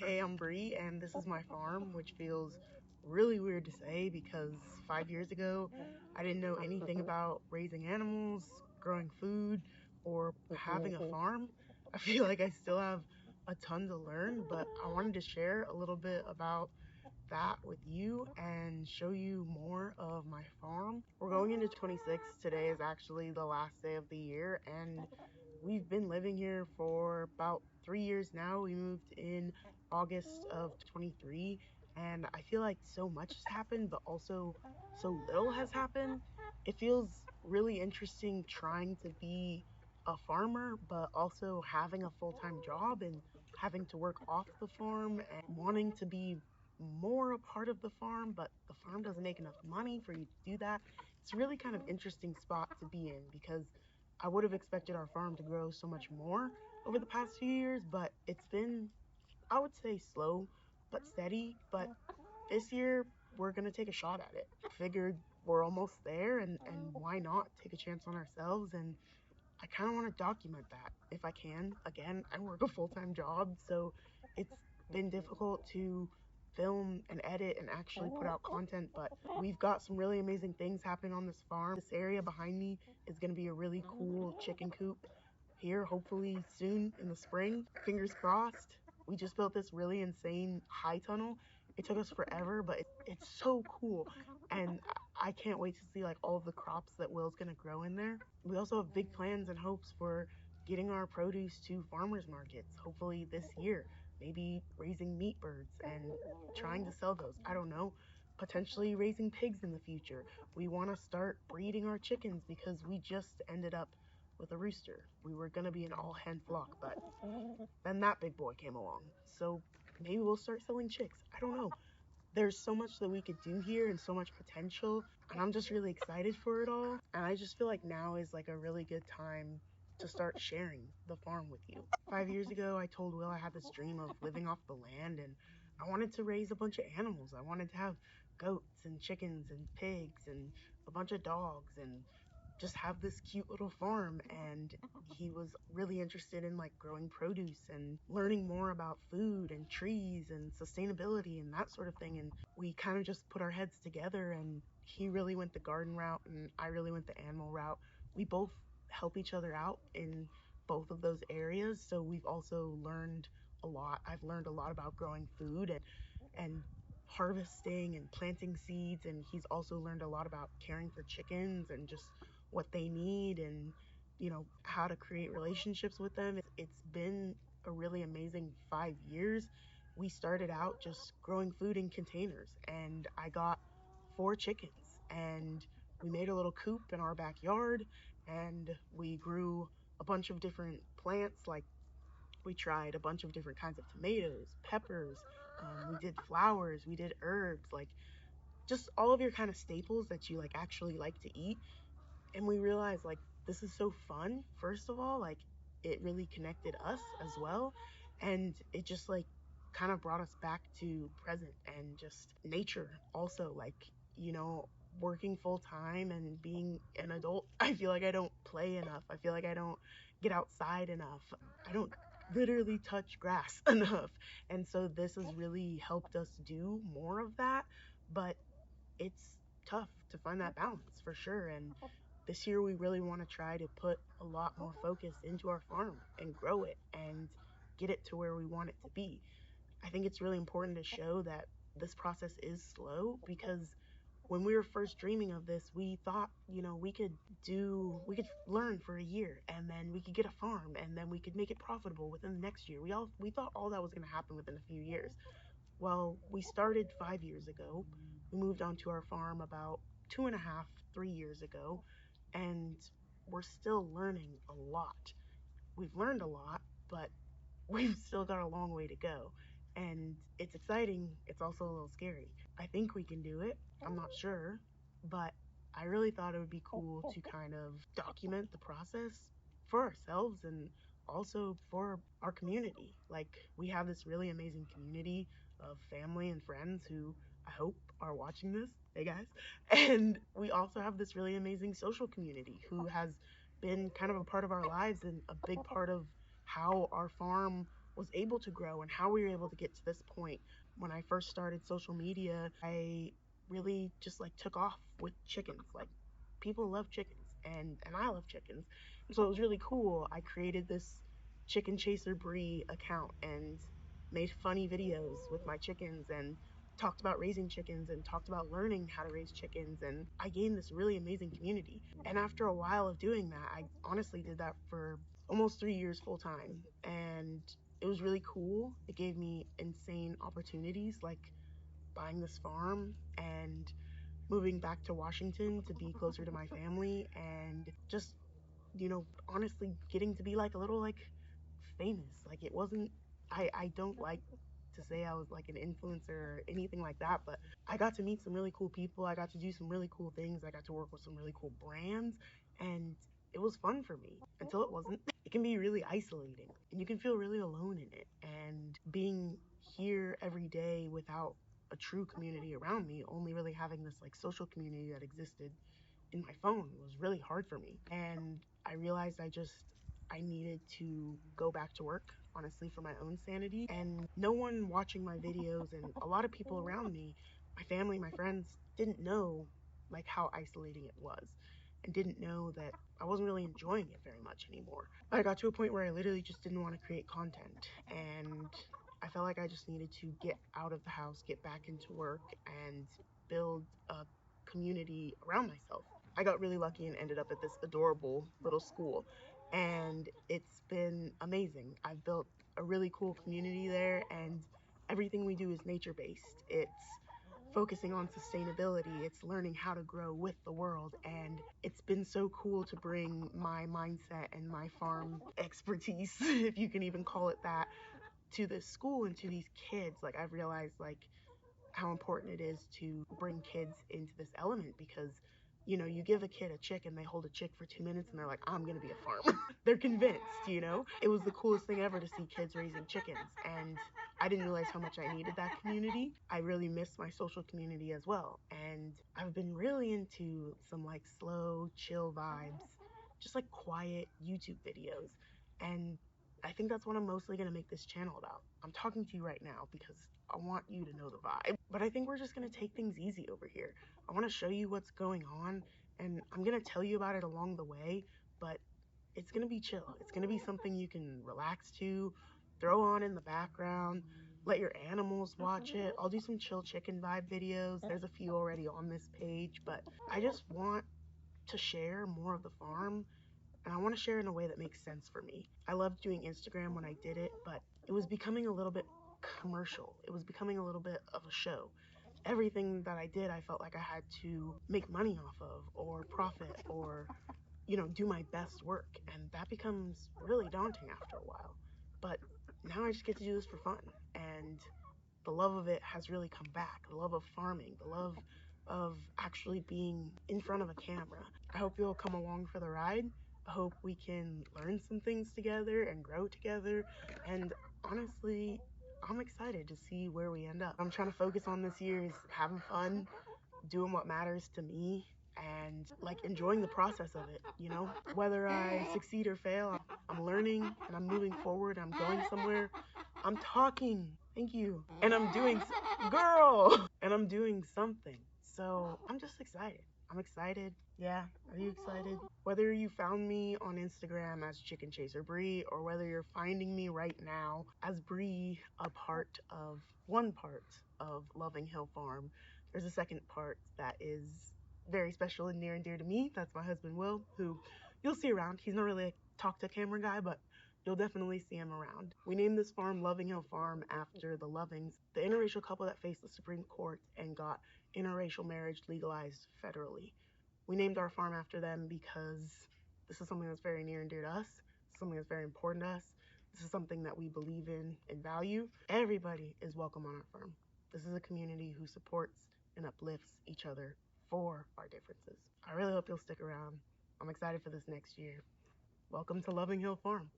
Hey, I'm Bree, and this is my farm, which feels really weird to say because 5 years ago, I didn't know anything about raising animals, growing food, or having a farm. I feel like I still have a ton to learn, but I wanted to share a little bit about that with you and show you more of my farm. We're going into 26. Today is actually the last day of the year, and we've been living here for about 3 years now. We moved in August of 23, and I feel like so much has happened, but also so little has happened. It feels really interesting trying to be a farmer, but also having a full time job and having to work off the farm and wanting to be more a part of the farm, but the farm doesn't make enough money for you to do that. It's a really kind of interesting spot to be in because I would have expected our farm to grow so much more over the past few years, but it's been, I would say, slow but steady. But this year, we're going to take a shot at it. Figured we're almost there, and why not take a chance on ourselves? And I kind of want to document that if I can. Again, I work a full time job, so it's been difficult to film and edit and actually put out content, but we've got some really amazing things happening on this farm. This area behind me is going to be a really cool chicken coop here, hopefully soon in the spring. Fingers crossed. We just built this really insane high tunnel. It took us forever, but it's so cool. And I can't wait to see like all of the crops that Will's gonna grow in there. We also have big plans and hopes for getting our produce to farmers markets, hopefully this year. Maybe raising meat birds and trying to sell those. I don't know. Potentially raising pigs in the future. We want to start breeding our chickens because we just ended up with a rooster. We were gonna be an all hen flock, but then that big boy came along. So maybe we'll start selling chicks. I don't know. There's so much that we could do here and so much potential, and I'm just really excited for it all. And I just feel like now is like a really good time to start sharing the farm with you. 5 years ago, I told Will I had this dream of living off the land, and I wanted to raise a bunch of animals. I wanted to have goats and chickens and pigs and a bunch of dogs and just have this cute little farm. And he was really interested in like growing produce and learning more about food and trees and sustainability and that sort of thing. And we kind of just put our heads together, and he really went the garden route and I really went the animal route. We both help each other out in both of those areas, so we've also learned a lot. I've learned a lot about growing food and harvesting and planting seeds, and he's also learned a lot about caring for chickens and just what they need and how to create relationships with them. It's been a really amazing 5 years. We started out just growing food in containers, and I got 4 chickens, and we made a little coop in our backyard, and we grew a bunch of different plants. Like, we tried a bunch of different kinds of tomatoes, peppers, we did flowers, we did herbs, like just all of your kind of staples that you like actually like to eat. And we realized like this is so fun. First of all, like it really connected us as well, and it just like kind of brought us back to present and just nature also. Like, you know working full time and being an adult, I feel like I don't play enough. I feel like I don't get outside enough. I don't literally touch grass enough. And so this has really helped us do more of that, but it's tough to find that balance for sure. And this year we really want to try to put a lot more focus into our farm and grow it and get it to where we want it to be. I think it's really important to show that this process is slow because when we were first dreaming of this, we thought, we could learn for a year and then we could get a farm and then we could make it profitable within the next year. We thought all that was going to happen within a few years. Well, we started 5 years ago. We moved onto our farm about 2.5, 3 years ago, and we're still learning a lot. We've learned a lot, but we've still got a long way to go. And it's exciting. It's also a little scary. I think we can do it. I'm not sure, but I really thought it would be cool to kind of document the process for ourselves and also for our community. Like, we have this really amazing community of family and friends who I hope are watching this. Hey guys. And we also have this really amazing social community who has been kind of a part of our lives and a big part of how our farm was able to grow and how we were able to get to this point. When I first started social media, I really just like took off with chickens. Like, people love chickens, and I love chickens. So it was really cool. I created this Chicken Chaser Brie account and made funny videos with my chickens and talked about raising chickens and talked about learning how to raise chickens, and I gained this really amazing community. And after a while of doing that, I honestly did that for almost 3 years full time, and it was really cool. It gave me insane opportunities, like buying this farm and moving back to Washington to be closer to my family, and just, honestly getting to be like a little like famous. Like, it wasn't, I don't like to say I was like an influencer or anything like that, but I got to meet some really cool people. I got to do some really cool things. I got to work with some really cool brands, and it was fun for me until it wasn't. It can be really isolating and you can feel really alone in it. And being here every day without a true community around me, only really having this like social community that existed in my phone, was really hard for me. And I realized I needed to go back to work, honestly, for my own sanity. And no one watching my videos and a lot of people around me, my family, my friends, didn't know like how isolating it was, and didn't know that I wasn't really enjoying it very much anymore. I got to a point where I literally just didn't want to create content, and I felt like I just needed to get out of the house, get back into work, and build a community around myself. I got really lucky and ended up at this adorable little school, and it's been amazing. I've built a really cool community there, and everything we do is nature based. It's focusing on sustainability, it's learning how to grow with the world, and it's been so cool to bring my mindset and my farm expertise, if you can even call it that, to this school and to these kids. Like, I've realized like how important it is to bring kids into this element, because you give a kid a chick and they hold a chick for 2 minutes and they're like, I'm gonna be a farmer. They're convinced. It was the coolest thing ever to see kids raising chickens, and I didn't realize how much I needed that community. I really missed my social community as well, and I've been really into some like slow chill vibes, just like quiet YouTube videos. And I think that's what I'm mostly going to make this channel about. I'm talking to you right now because I want you to know the vibe. But I think we're just going to take things easy over here. I want to show you what's going on, and I'm going to tell you about it along the way, but it's going to be chill. It's going to be something you can relax to, throw on in the background, let your animals watch it. I'll do some chill chicken vibe videos. There's a few already on this page, but I just want to share more of the farm, and I want to share in a way that makes sense for me. I loved doing Instagram when I did it, but it was becoming a little bit commercial. It was becoming a little bit of a show. Everything that I did, I felt like I had to make money off of, or profit, or do my best work, and that becomes really daunting after a while. But now I just get to do this for fun, and the love of it has really come back. The love of farming, the love of actually being in front of a camera. I hope you'll come along for the ride. I hope we can learn some things together and grow together. And honestly, I'm excited to see where we end up. I'm trying to focus on this year is having fun, doing what matters to me, and like enjoying the process of it. Whether I succeed or fail, I'm learning and I'm moving forward. I'm going somewhere. I'm talking. Thank you. And I'm doing, girl, and I'm doing something. So I'm just excited. I'm excited. Yeah. Are you excited? Whether you found me on Instagram as Chicken Chaser Brie, or whether you're finding me right now as Brie, one part of Loving Hill Farm, there's a second part that is very special and near and dear to me. That's my husband, Will, who you'll see around. He's not really a talk to camera guy, but you'll definitely see him around. We named this farm Loving Hill Farm after the Lovings, the interracial couple that faced the Supreme Court and got interracial marriage legalized federally. We named our farm after them because this is something that's very near and dear to us, something that's very important to us. This is something that we believe in and value. Everybody is welcome on our farm. This is a community who supports and uplifts each other for our differences. I really hope you'll stick around. I'm excited for this next year. Welcome to Loving Hill Farm.